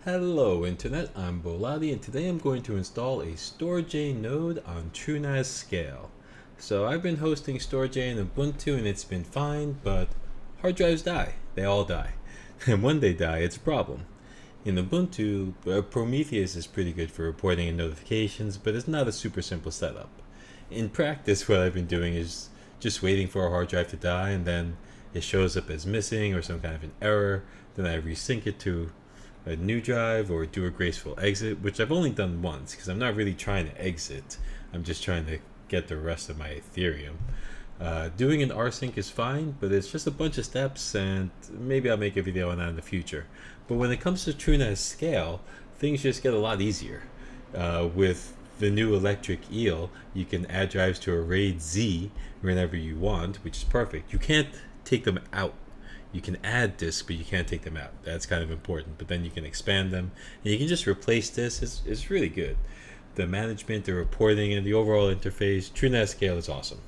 Hello Internet, I'm Boladi and today I'm going to install a StorJ node on TrueNAS scale. So I've been hosting StorJ in Ubuntu and it's been fine, but hard drives die. They all die. And when they die, it's a problem. In Ubuntu, Prometheus is pretty good for reporting and notifications, but it's not a super simple setup. In practice, what I've been doing is just waiting for a hard drive to die and then it shows up as missing or some kind of an error. Then I resync it to a new drive or do a graceful exit, which I've only done once because I'm not really trying to exit. I'm just trying to get the rest of my Ethereum. Doing an rsync is fine, but it's just a bunch of steps, and maybe I'll make a video on that in the future. But when it comes to TrueNAS scale, things just get a lot easier. With the new electric eel, you can add drives to a RAID Z whenever you want, which is perfect. You can't take them out. You can add disks, but you can't take them out. That's kind of important. But then you can expand them, and you can just replace disks. It's really good. The management, the reporting, and the overall interface, TrueNAS scale is awesome.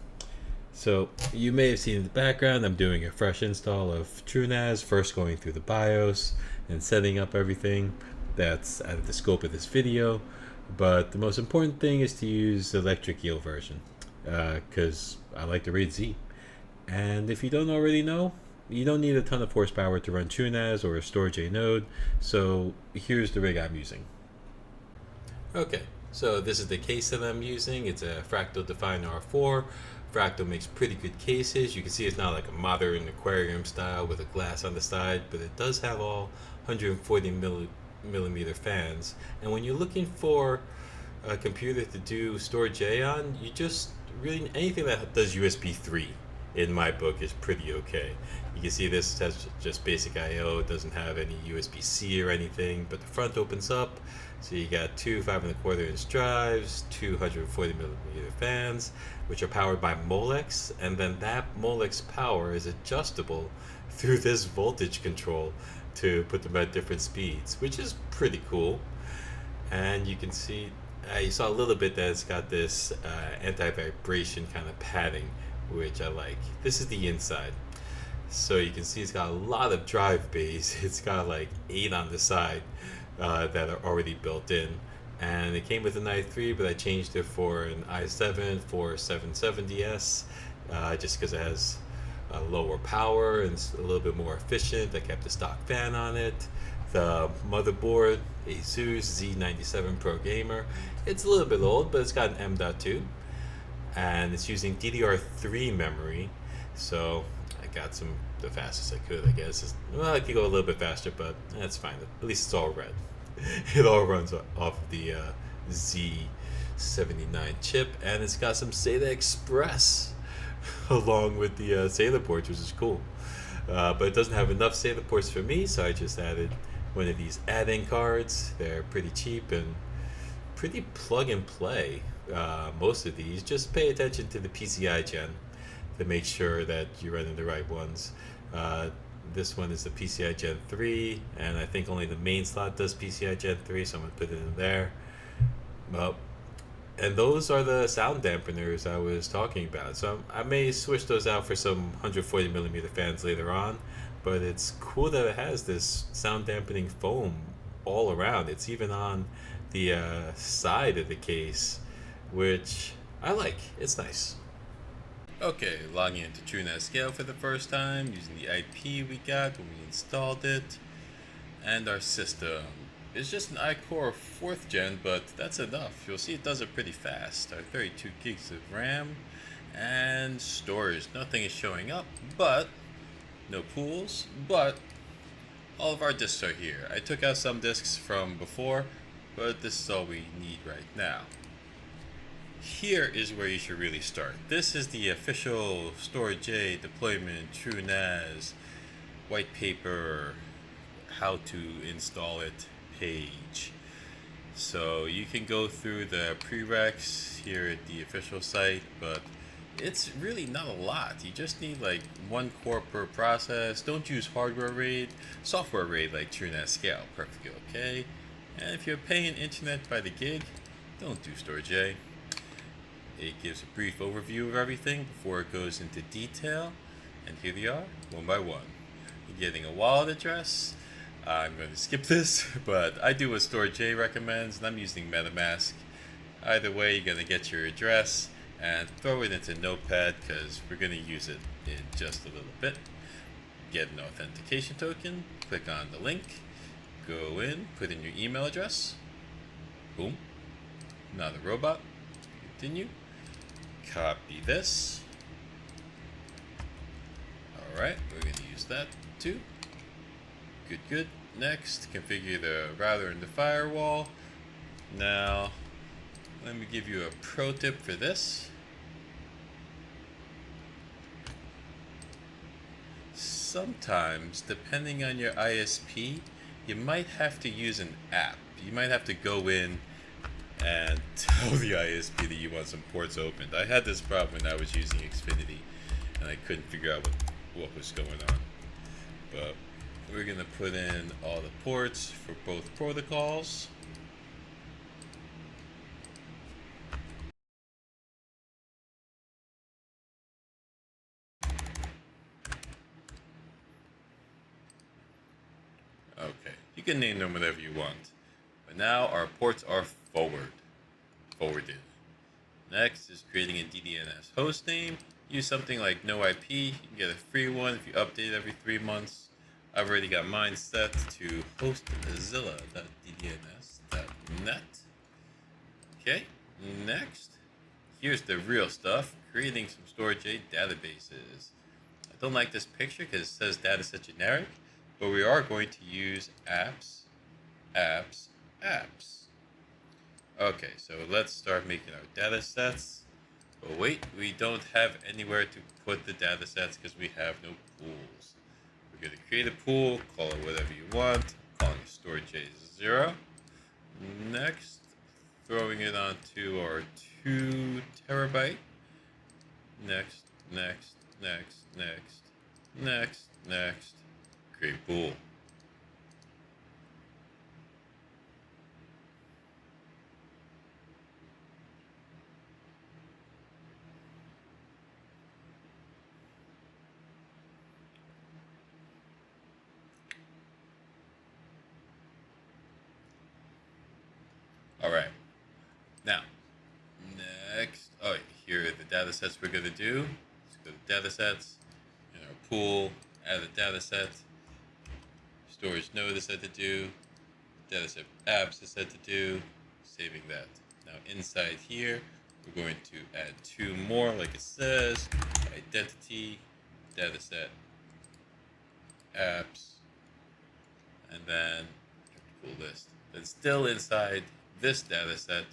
So you may have seen in the background, I'm doing a fresh install of TrueNAS, first going through the BIOS and setting up everything. That's out of the scope of this video. But the most important thing is to use the electric eel version, because I like the RAID Z. And if you don't already know, you don't need a ton of horsepower to run TrueNAS or a StorJ node, so here's the rig I'm using. Okay, so this is the case that I'm using. It's a Fractal Define R4. Fractal makes pretty good cases. You can see it's not like a modern aquarium style with a glass on the side, but it does have all 140 millimeter fans. And when you're looking for a computer to do StorJ on, you just really anything that does USB 3 in my book is pretty okay. You can see this has just basic I/O. It doesn't have any USB-C or anything, but the front opens up. So you got two 5.25-inch drives, 240 millimeter fans, which are powered by Molex, and then that Molex power is adjustable through this voltage control to put them at different speeds, which is pretty cool. And you can see, you saw a little bit that it's got this anti-vibration kind of padding, which I like. This is the inside. So you can see it's got a lot of drive bays. It's got like 8 on the side that are already built in. And it came with an i3, but I changed it for an i7 for 770S just because it has a lower power and it's a little bit more efficient. I kept the stock fan on it. The motherboard, Asus Z97 Pro Gamer. It's a little bit old, but it's got an M.2. And it's using DDR3 memory, so I got the fastest I could, I guess. Well, I could go a little bit faster, but that's fine. At least it's all red. It all runs off the Z79 chip, and it's got some SATA Express along with the SATA ports, which is cool. But it doesn't have enough SATA ports for me, so I just added one of these add-in cards. They're pretty cheap and pretty plug and play. Most of these, just pay attention to the PCI gen to make sure that you're running the right ones. This one is the PCI Gen 3, and I think only the main slot does PCI Gen 3, so I'm going to put it in there. Well, and those are the sound dampeners I was talking about. So I may switch those out for some 140 millimeter fans later on, but it's cool that it has this sound dampening foam all around. It's even on the side of the case, which I like. It's nice. Okay, logging into TrueNAS scale for the first time using the IP we got when we installed it. And our system is just an iCore 4th gen, but that's enough. You'll see it does it pretty fast. Our 32 gigs of RAM and storage. Nothing is showing up, but no pools, but all of our disks are here. I took out some disks from before, but this is all we need right now. Here is where you should really start. This is the official StorJ deployment TrueNAS white paper how to install it page. So you can go through the prereqs here at the official site, but it's really not a lot. You just need like 1 core per process. Don't use hardware RAID. Software RAID like TrueNAS scale, perfectly okay. And if you're paying internet by the gig, don't do StorJ. It gives a brief overview of everything before it goes into detail. And here they are, one by one. You're getting a wallet address, I'm going to skip this, but I do what StorJ recommends, and I'm using MetaMask. Either way, you're going to get your address and throw it into Notepad because we're going to use it in just a little bit. Get an authentication token, click on the link, go in, put in your email address. Boom. Not a robot. Continue. Copy this. Alright, we're going to use that too. Good. Next, configure the router and the firewall. Now, let me give you a pro tip for this. Sometimes, depending on your ISP, you might have to use an app. You might have to go in and tell the ISP that you want some ports opened. I had this problem when I was using Xfinity, and I couldn't figure out what was going on. But we're going to put in all the ports for both protocols. Okay, you can name them whatever you want. But now our ports are forwarded. Next is creating a DDNS host name. Use something like NoIP. You can get a free one if you update every 3 months. I've already got mine set to hostzilla.ddns.net. Okay, next, here's the real stuff, creating some StorJ databases. I don't like this picture because it says dataset generic, but we are going to use apps. Okay, so let's start making our data sets. But wait, we don't have anywhere to put the data sets because we have no pools. We're going to create a pool, call it whatever you want, calling it StorJ0. Next, throwing it onto our 2 terabyte. Next. Create pool. Alright, now, next, here are the data sets we're going to do. Let's go to data sets, in our pool, add a data set, storage node is set to do, data set apps is set to do, saving that. Now inside here, we're going to add 2 more, like it says, identity, data set, apps, and then pool list. Then still inside this data set,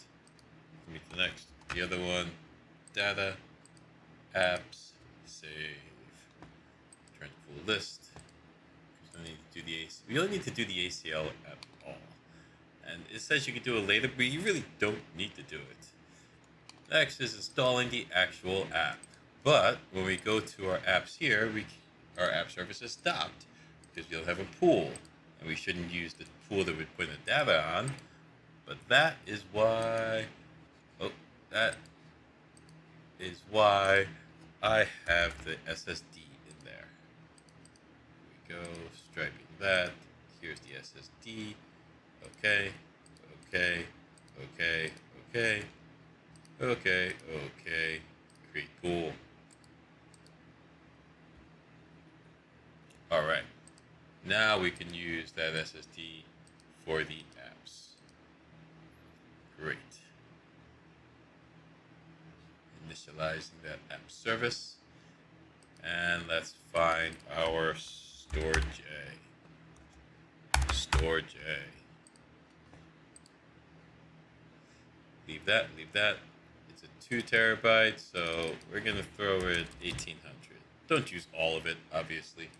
let me the next. The other one, data, apps, save. Turn to pool list. We don't need to do the ACL at all. And it says you can do it later, but you really don't need to do it. Next is installing the actual app. But when we go to our apps here, our app service is stopped because we don't have a pool. And we shouldn't use the pool that we put the data on. But that is why I have the SSD in there. Here we go, striping that. Here's the SSD. Okay. Create pool. Alright. Now we can use that SSD for the apps. Great. Initializing that app service. And let's find our StorJ. Leave that. It's a 2 terabyte, so we're gonna throw it 1800. Don't use all of it, obviously.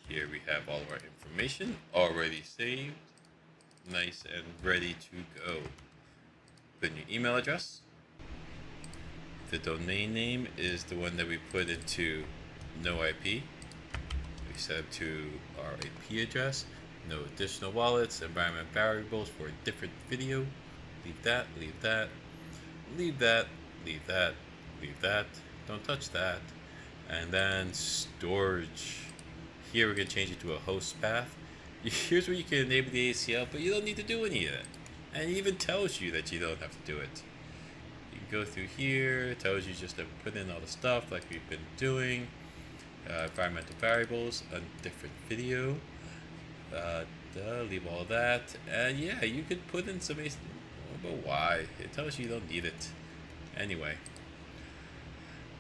Here we have all of our information already saved. Nice and ready to go. Put in your email address. The domain name is the one that we put into NoIP. We set up to our IP address. No additional wallets, environment variables for a different video. Leave that. Don't touch that. And then storage. Here we're going to change it to a host path. Here's where you can enable the ACL, but you don't need to do any of that. And it even tells you that you don't have to do it. You can go through here, it tells you just to put in all the stuff like we've been doing. Environmental variables, a different video. Leave all that. And yeah, you could put in some ACL, but why? It tells you don't need it. Anyway,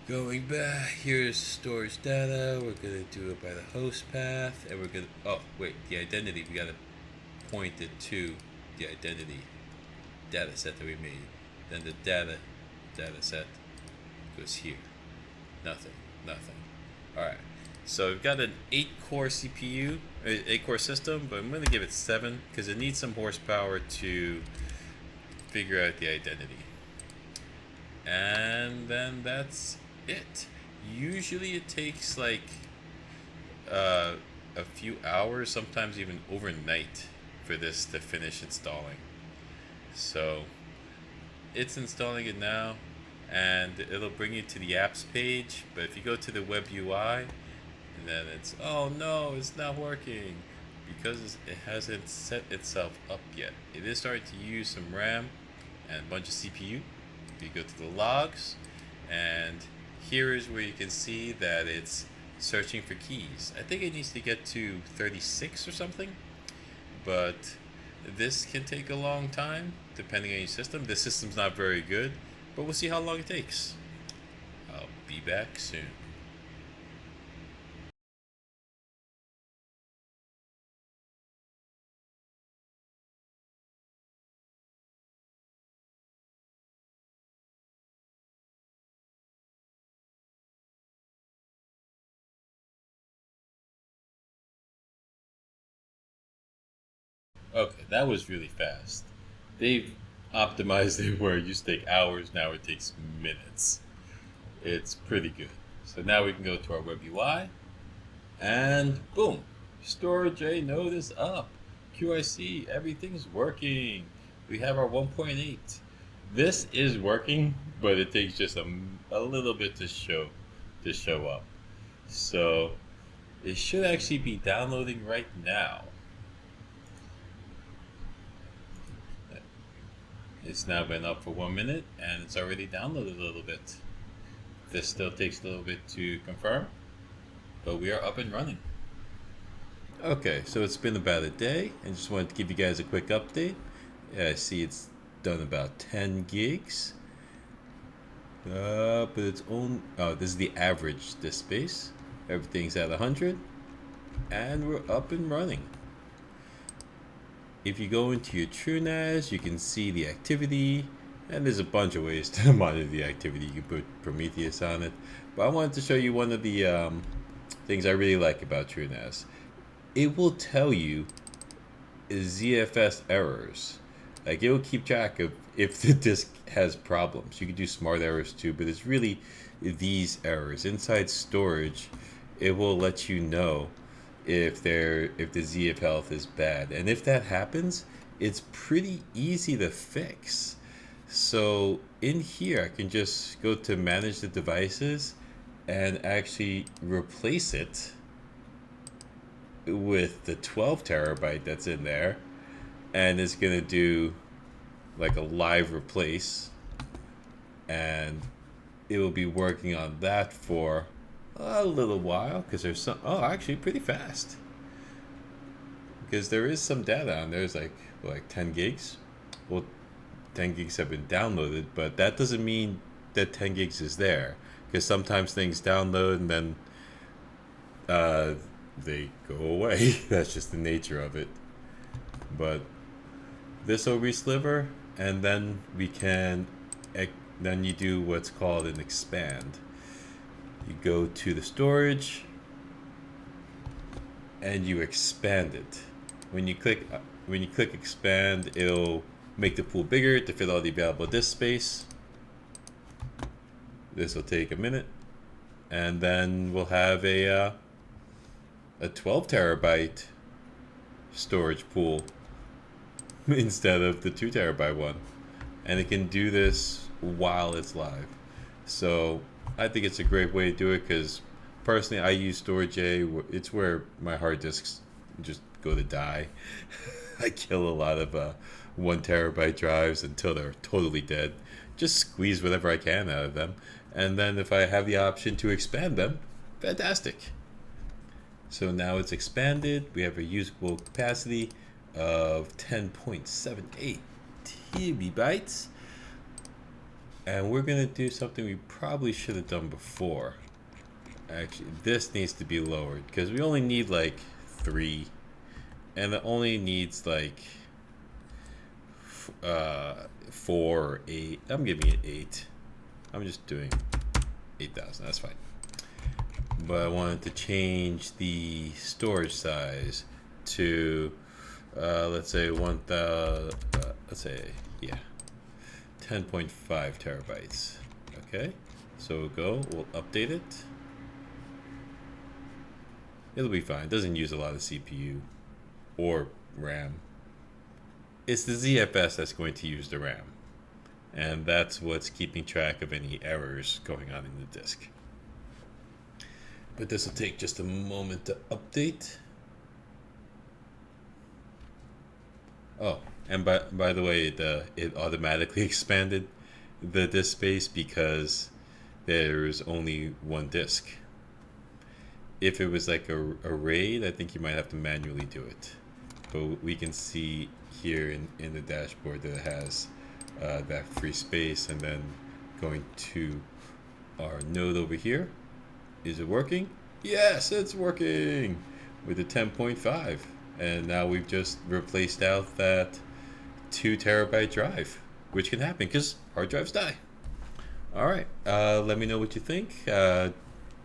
going back, here's storage data. We're gonna do it by the host path, and we're gonna. Oh wait, the identity. We gotta point it to the identity data set that we made. Then the data set goes here. Nothing. All right. So we've got an 8-core CPU, 8-core system, but I'm gonna give it 7 because it needs some horsepower to figure out the identity. And then that's it. Usually it takes like a few hours, sometimes even overnight, for this to finish installing. So it's installing it now, and it'll bring you to the apps page. But if you go to the web UI, and then it's, oh no, it's not working because it hasn't set itself up yet. It is starting to use some RAM and a bunch of CPU. You go to the logs, and here is where you can see that it's searching for keys. I think it needs to get to 36 or something, but this can take a long time depending on your system. This system's not very good, but we'll see how long it takes. I'll be back soon. Okay, that was really fast. They've optimized it where it used to take hours, now it takes minutes. It's pretty good. So now we can go to our web UI, and boom, StorJ node is up. QIC, everything's working. We have our 1.8. This is working, but it takes just a little bit to show up. So it should actually be downloading right now. It's now been up for 1 minute and it's already downloaded a little bit. This still takes a little bit to confirm, but we are up and running. Okay, so it's been about a day, and just wanted to give you guys a quick update. I see it's done about 10 gigs, but it's only, oh, this is the average disk space. Everything's at 100, and we're up and running. If you go into your TrueNAS, you can see the activity, and there's a bunch of ways to monitor the activity. You can put Prometheus on it, but I wanted to show you one of the things I really like about TrueNAS. It will tell you ZFS errors. Like, it will keep track of if the disk has problems. You can do smart errors too, but it's really these errors. Inside storage, it will let you know if the ZF health is bad. And if that happens, it's pretty easy to fix. So in here, I can just go to manage the devices and actually replace it with the 12 terabyte that's in there, and it's gonna do like a live replace, and it will be working on that for a little while because there's some, oh, actually pretty fast, because there is some data on there. There's like 10 gigs. Well, 10 gigs have been downloaded, but that doesn't mean that 10 gigs is there, because sometimes things download and then they go away. That's just the nature of it. But this will resliver, and then we can, then you do what's called an expand. You go to the storage and you expand it. When you click expand, it'll make the pool bigger to fit all the available disk space. This will take a minute, and then we'll have a 12 terabyte storage pool instead of the 2 terabyte one, and it can do this while it's live. So I think it's a great way to do it, because personally I use StorJ. It's where my hard disks just go to die. I kill a lot of 1 terabyte drives until they're totally dead. Just squeeze whatever I can out of them. And then if I have the option to expand them, fantastic. So now it's expanded. We have a usable capacity of 10.78 TB. And we're going to do something we probably should have done before. Actually, this needs to be lowered because we only need like 3. And it only needs like 4 or 8. I'm giving it 8. I'm just doing 8,000. That's fine. But I wanted to change the storage size to let's say 1,000. Let's say 10.5 terabytes. Okay. So we'll update it. It'll be fine. It doesn't use a lot of CPU or RAM. It's the ZFS that's going to use the RAM. And that's what's keeping track of any errors going on in the disk. But this will take just a moment to update. Oh, and by the way, it automatically expanded the disk space because there's only 1 disk. If it was like a RAID, I think you might have to manually do it. But we can see here in the dashboard that it has that free space. And then going to our node over here. Is it working? Yes, it's working with the 10.5. And now we've just replaced out that 2 terabyte drive, which can happen because hard drives die. All right, let me know what you think.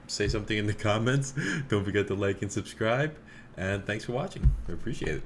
Say something in the comments. Don't forget to like and subscribe. And thanks for watching. I appreciate it.